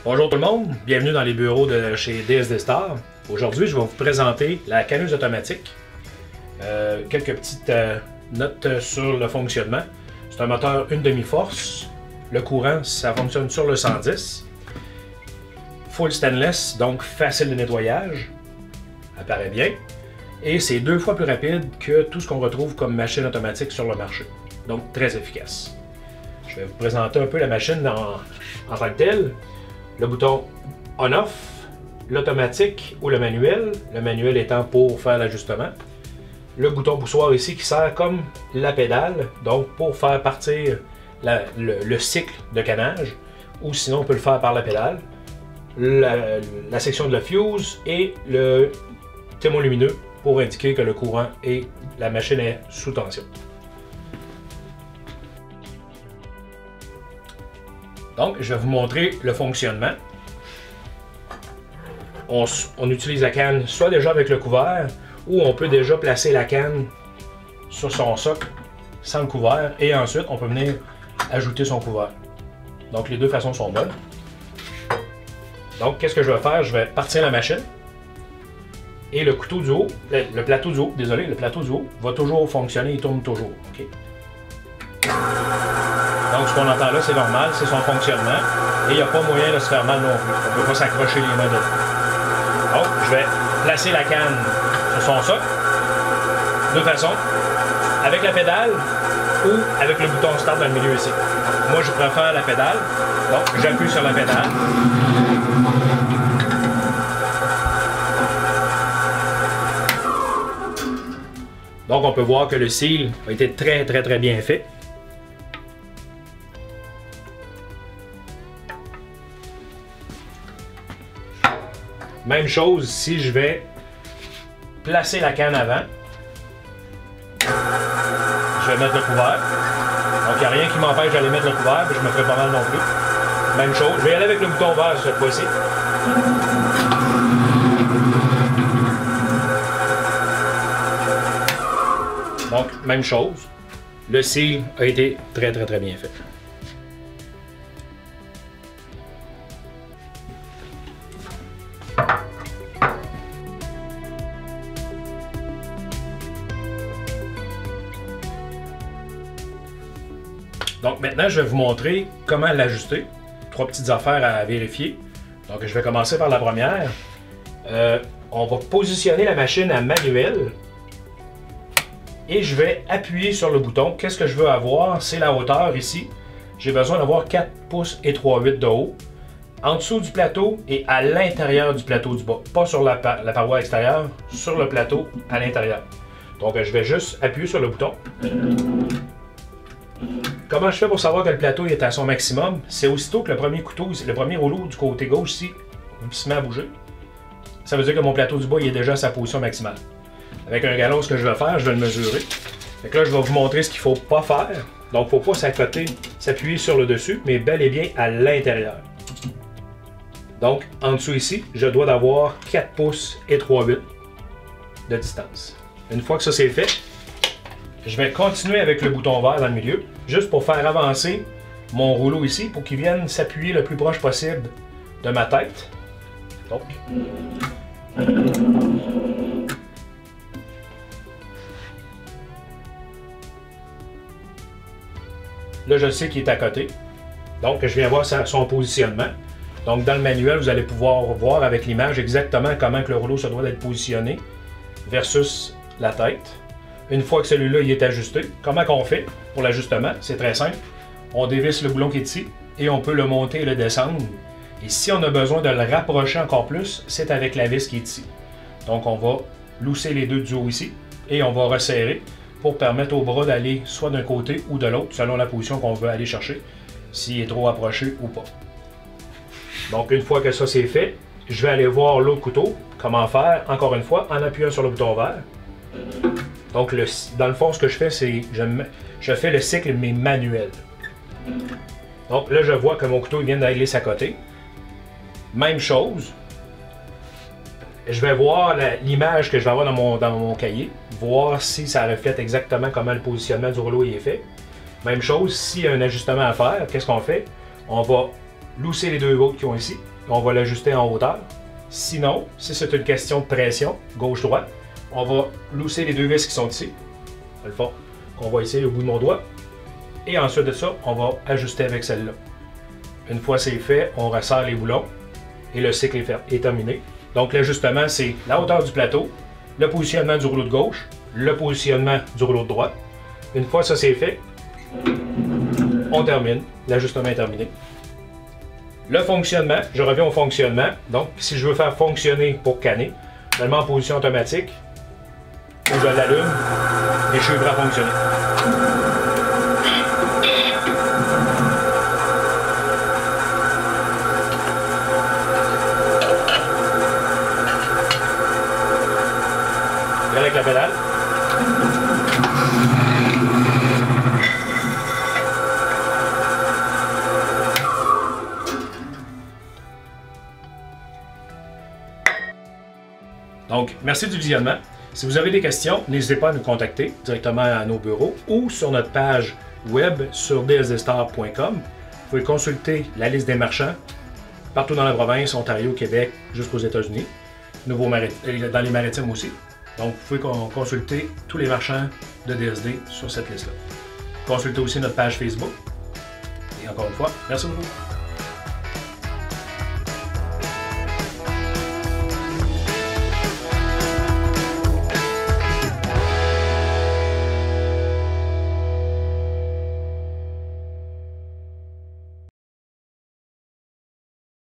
Bonjour tout le monde, bienvenue dans les bureaux de chez DSD Star. Aujourd'hui, je vais vous présenter la canneuse automatique. Quelques petites notes sur le fonctionnement. C'est un moteur 1 demi-force. Le courant, ça fonctionne sur le 110. Full stainless, donc facile de nettoyage. Apparaît bien. Et c'est 2 fois plus rapide que tout ce qu'on retrouve comme machine automatique sur le marché. Donc très efficace. Je vais vous présenter un peu la machine en tant que telle. Le bouton on-off, l'automatique ou le manuel étant pour faire l'ajustement. Le bouton poussoir ici qui sert comme la pédale, donc pour faire partir le cycle de cannage, ou sinon on peut le faire par la pédale. La section de la fuse et le témoin lumineux pour indiquer que le courant et la machine est sous tension. Donc, je vais vous montrer le fonctionnement. On utilise la canne soit déjà avec le couvert, ou on peut déjà placer la canne sur son socle sans le couvert, et ensuite on peut venir ajouter son couvert. Donc, les deux façons sont bonnes. Donc, qu'est-ce que je vais faire? Je vais partir la machine, et le couteau du haut, le plateau du haut, désolé, le plateau du haut va toujours fonctionner, il tourne toujours. Okay? Donc, ce qu'on entend là, c'est normal, c'est son fonctionnement. Et il n'y a pas moyen de se faire mal non plus. On ne peut pas s'accrocher les mains dedans. Donc, je vais placer la canne sur son socle. De deux façons. Avec la pédale ou avec le bouton start dans le milieu ici. Moi, je préfère la pédale. Donc, j'appuie sur la pédale. Donc, on peut voir que le seal a été très bien fait. Même chose si je vais placer la canne avant. Je vais mettre le couvert. Donc il n'y a rien qui m'empêche d'aller mettre le couvert, puis je me ferai pas mal non plus. Même chose. Je vais y aller avec le bouton vert cette fois-ci. Donc, même chose. Le seal a été très bien fait. Donc maintenant, je vais vous montrer comment l'ajuster. 3 petites affaires à vérifier. Donc je vais commencer par la première. On va positionner la machine à manuel. Et je vais appuyer sur le bouton. Qu'est-ce que je veux avoir? C'est la hauteur ici. J'ai besoin d'avoir 4 pouces et 3/8 de haut. En dessous du plateau et à l'intérieur du plateau du bas. Pas sur la paroi extérieure, sur le plateau à l'intérieur. Donc je vais juste appuyer sur le bouton. Comment je fais pour savoir que le plateau est à son maximum? C'est aussitôt que le premier rouleau du côté gauche ici se met à bouger. Ça veut dire que mon plateau du bas il est déjà à sa position maximale. Avec un galon, ce que je vais faire, je vais le mesurer. Fait que là, je vais vous montrer ce qu'il ne faut pas faire. Donc, il ne faut pas s'accoter, s'appuyer sur le dessus, mais bel et bien à l'intérieur. Donc, en dessous ici, je dois d'avoir 4 pouces et 3/8 de distance. Une fois que ça c'est fait, je vais continuer avec le bouton vert dans le milieu, juste pour faire avancer mon rouleau ici, pour qu'il vienne s'appuyer le plus proche possible de ma tête. Donc, là, je sais qu'il est à côté. Donc, je viens voir son positionnement. Donc, dans le manuel, vous allez pouvoir voir avec l'image exactement comment que le rouleau se doit d'être positionné versus la tête. Une fois que celui-là il est ajusté, comment qu'on fait pour l'ajustement? C'est très simple. On dévisse le boulon qui est ici et on peut le monter et le descendre. Et si on a besoin de le rapprocher encore plus, c'est avec la vis qui est ici. Donc, on va lousser les deux du haut ici et on va resserrer pour permettre au bras d'aller soit d'un côté ou de l'autre, selon la position qu'on veut aller chercher, s'il est trop approché ou pas. Donc, une fois que ça c'est fait, je vais aller voir l'autre couteau, comment faire, encore une fois, en appuyant sur le bouton vert. Donc, dans le fond, ce que je fais, c'est je fais le cycle, mais manuel. Donc, là, je vois que mon couteau vient d'aller s'accoter. Même chose. Je vais voir l'image que je vais avoir dans mon cahier, voir si ça reflète exactement comment le positionnement du rouleau est fait. Même chose, s'il y a un ajustement à faire, qu'est-ce qu'on fait? On va lousser les deux autres qui ont ici, on va l'ajuster en hauteur. Sinon, si c'est une question de pression, gauche-droite, on va lousser les deux vis qui sont ici, dans le fond, qu'on voit ici au bout de mon doigt. Et ensuite de ça, on va ajuster avec celle-là. Une fois c'est fait, on resserre les boulons et le cycle est terminé. Donc l'ajustement, c'est la hauteur du plateau, le positionnement du rouleau de gauche, le positionnement du rouleau de droite. Une fois ça c'est fait, on termine. L'ajustement est terminé. Le fonctionnement, je reviens au fonctionnement. Donc, si je veux faire fonctionner pour canner, je le mets en position automatique, je l'allume et je suis prêt à fonctionner. Avec la pédale. Donc, merci du visionnement. Si vous avez des questions, n'hésitez pas à nous contacter directement à nos bureaux ou sur notre page web sur dsdstar.com. Vous pouvez consulter la liste des marchands partout dans la province, Ontario, Québec, jusqu'aux États-Unis, dans les maritimes aussi. Donc, vous pouvez consulter tous les marchands de DSD sur cette liste-là. Consultez aussi notre page Facebook. Et encore une fois, merci beaucoup.